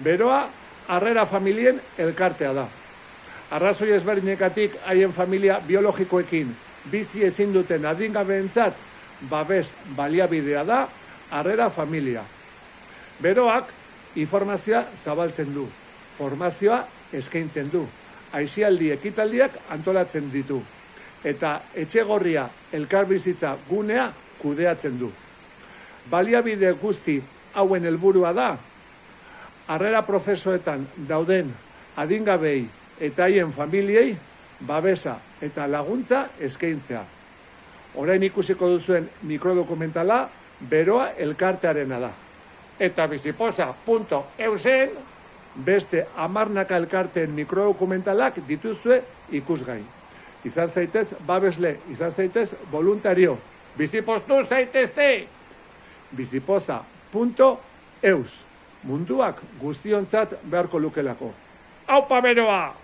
Beroa, harrera familien elkartea da. Arrazoi ezberdinetatik haien familia biologikoekin bizi ezin duten adingabeentzat babes baliabidea da harrera familia. Beroak informazioa zabaltzen du, formazioa eskaintzen du, aisialdi ekitaldiak antolatzen ditu, eta etxegorria elkarbizitza gunea kudeatzen du. Baliabide guzti hauen helburua da, harrera prozesuetan dauden adingabei eta haien familiei babesa eta laguntza eskaintzea. Orain ikusiko duzuen mikrodokumentala Beroa elkartearena da. Eta bizipoza.eusen beste 10 elkarteen mikrodokumentalak dituzue ikusgai. Izan zaitez babesle, izan zaitez voluntario. Bizipoztu zaitezte! Bizipoza.eus. Munduak guztiontzat beharko lukelako. Aupa Beroa!